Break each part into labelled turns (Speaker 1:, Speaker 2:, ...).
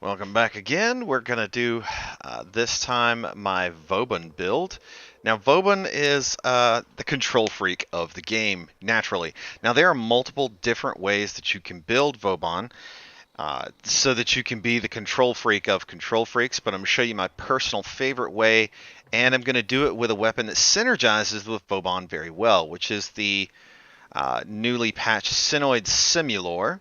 Speaker 1: Welcome back again. We're going to do this time my Vauban build. Now, Vauban is the control freak of the game, naturally. Now, there are multiple different ways that you can build Vauban so that you can be the control freak of control freaks, but I'm going to show you my personal favorite way, and I'm going to do it with a weapon that synergizes with Vauban very well, which is the newly patched Synoid Simulor.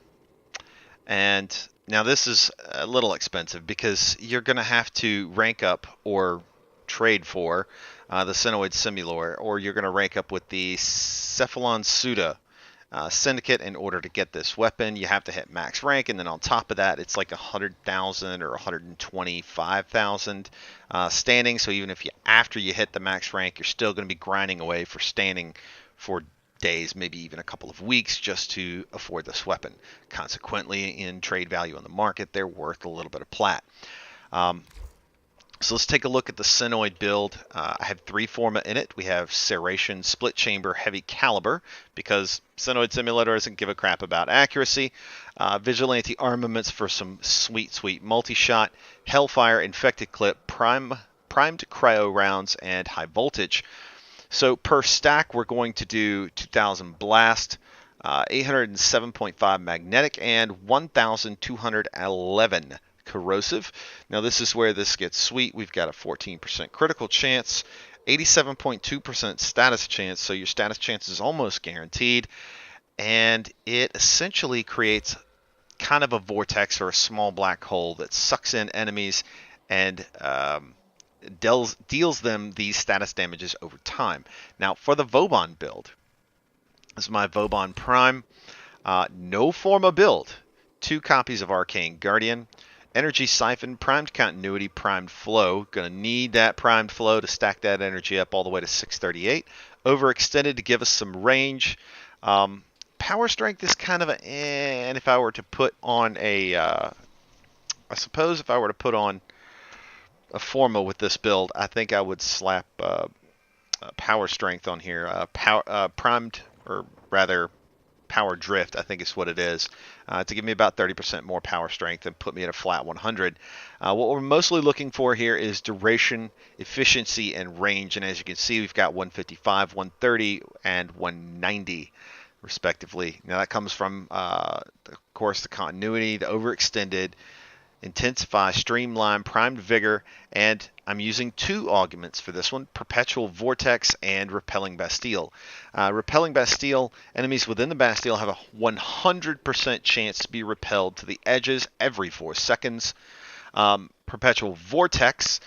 Speaker 1: And now this is a little expensive because you're going to have to rank up or trade for the Synoid Simulor, or you're going to rank up with the Cephalon Suda Syndicate in order to get this weapon. You have to hit max rank, and then on top of that, it's like 100,000 or 125,000 standing. So even if after you hit the max rank, you're still going to be grinding away for standing for days, maybe even a couple of weeks, just to afford this weapon. Consequently, in trade value on the market, they're worth a little bit of plat. So let's take a look at the Synoid build. I have 3 forma in it. We have Serration, Split Chamber, Heavy Caliber, because Synoid Simulator doesn't give a crap about accuracy. Vigilante Armaments for some sweet multi-shot. Hellfire, Infected Clip, Primed Cryo rounds, and High Voltage. So per stack, we're going to do 2000 Blast, 807.5 Magnetic, and 1211 Corrosive. Now this is where this gets sweet. We've got a 14% critical chance, 87.2% status chance, so your status chance is almost guaranteed, and it essentially creates kind of a vortex or a small black hole that sucks in enemies and deals them these status damages over time. Now for the Vauban build, this is my Vauban Prime. No forma build. 2 copies of Arcane Guardian. Energy Siphon, Primed Continuity, Primed Flow. Gonna need that Primed Flow to stack that energy up all the way to 638. Overextended to give us some range. Power Strength is kind of a and if I were to put on I suppose if I were to put on a forma with this build, I think I would slap Power Strength on here. Primed, or rather Power Drift, I think is what it is, to give me about 30% more Power Strength and put me at a flat 100. What we're mostly looking for here is duration, efficiency, and range. And as you can see, we've got 155, 130, and 190 respectively. Now that comes from, of course, the continuity, the overextended, Intensify, Streamline, Primed Vigor, and I'm using 2 augments for this one, Perpetual Vortex and Repelling Bastille. Repelling Bastille, enemies within the Bastille have a 100% chance to be repelled to the edges every 4 seconds. Perpetual Vortex.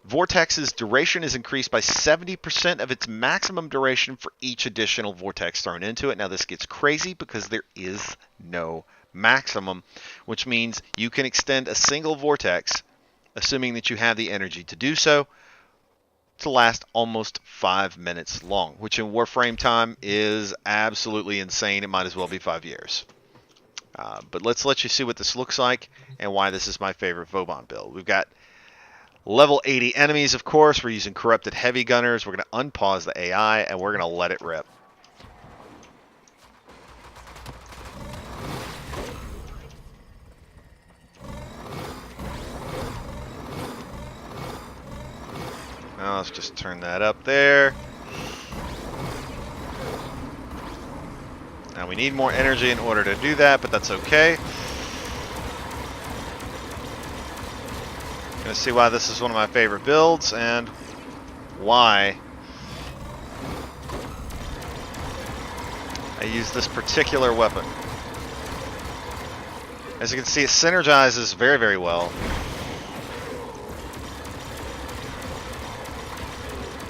Speaker 1: Vortex's duration is increased by 70% of its maximum duration for each additional vortex thrown into it. Now this gets crazy because there is no maximum, which means you can extend a single vortex, assuming that you have the energy to do so, to last almost 5 minutes long, which in Warframe time is absolutely insane. It might as well be 5 years. But let's let you see what this looks like and why this is my favorite Vauban build. We've got level 80 enemies, of course. We're using Corrupted Heavy Gunners. We're going to unpause the AI, and we're going to let it rip. Now let's just turn that up there. Now we need more energy in order to do that, but that's okay. Gonna see why this is one of my favorite builds and why I use this particular weapon. As you can see, it synergizes very well.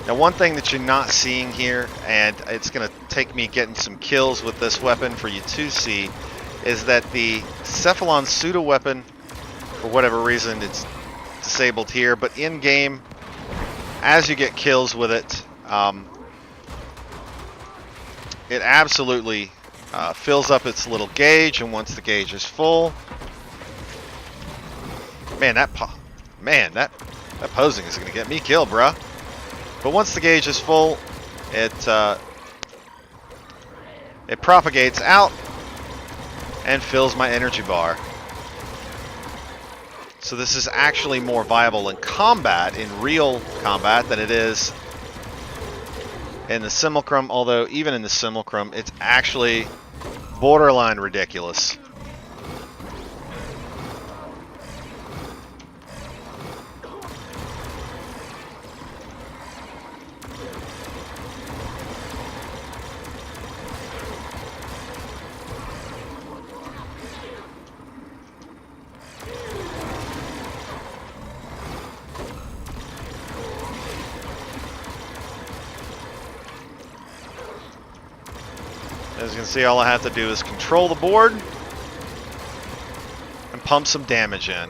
Speaker 1: Now one thing that you're not seeing here, and it's going to take me getting some kills with this weapon for you to see, is that the Cephalon pseudo weapon, for whatever reason, it's disabled here, but in game, as you get kills with it, it absolutely fills up its little gauge, and once the gauge is full, man, that posing is going to get me killed, bruh. But once the gauge is full, it propagates out and fills my energy bar. So this is actually more viable in combat, in real combat, than it is in the Simulacrum, although even in the Simulacrum, it's actually borderline ridiculous. As you can see, all I have to do is control the board and pump some damage in.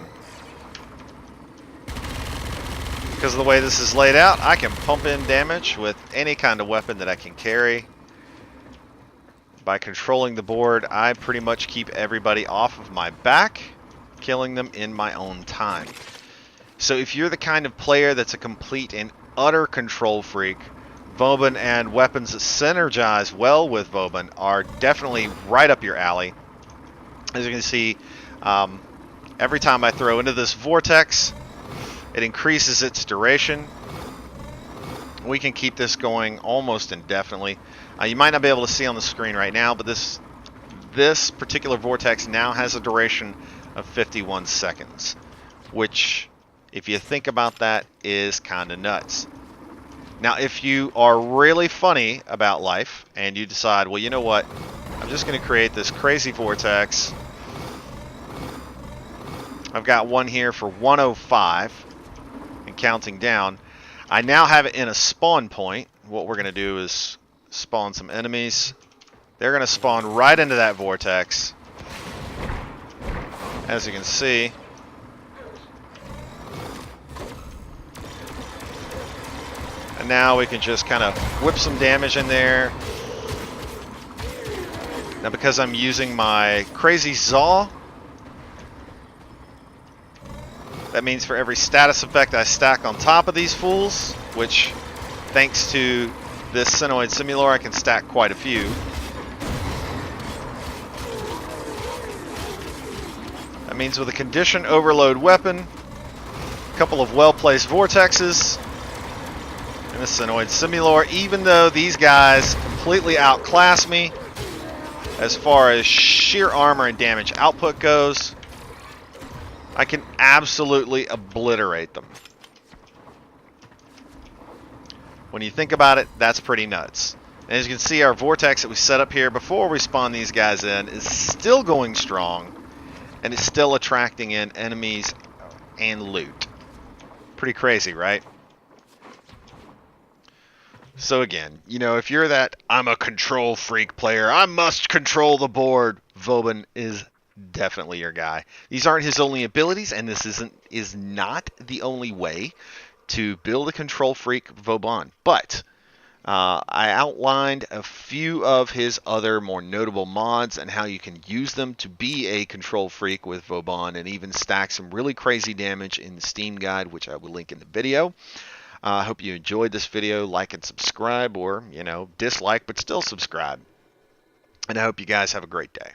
Speaker 1: Because of the way this is laid out, I can pump in damage with any kind of weapon that I can carry. By controlling the board, I pretty much keep everybody off of my back, killing them in my own time. So if you're the kind of player that's a complete and utter control freak, Vauban and weapons that synergize well with Vauban are definitely right up your alley. As you can see, every time I throw into this vortex, it increases its duration. We can keep this going almost indefinitely. You might not be able to see on the screen right now, but this particular vortex now has a duration of 51 seconds, which, if you think about that, is kind of nuts. Now, if you are really funny about life and you decide, well, you know what, I'm just going to create this crazy vortex. I've got one here for 105 and counting down. I now have it in a spawn point. What we're going to do is spawn some enemies. They're going to spawn right into that vortex. As you can see, and now we can just kind of whip some damage in there. Now, because I'm using my crazy Zaw, that means for every status effect I stack on top of these fools, which, thanks to this Sinoid Simulor, I can stack quite a few. That means with a condition overload weapon, a couple of well-placed vortexes, and the Sinoid Simulor, even though these guys completely outclass me as far as sheer armor and damage output goes, I can absolutely obliterate them. When you think about it, that's pretty nuts. And as you can see, our vortex that we set up here before we spawn these guys in is still going strong, and it's still attracting in enemies and loot. Pretty crazy, right? So again, you know, if you're that I'm a control freak player, I must control the board, Vauban is definitely your guy. These aren't his only abilities, and this is not the only way to build a control freak Vauban. But I outlined a few of his other more notable mods and how you can use them to be a control freak with Vauban and even stack some really crazy damage in the Steam guide, which I will link in the video. I hope you enjoyed this video. Like and subscribe, or, you know, dislike but still subscribe. And I hope you guys have a great day.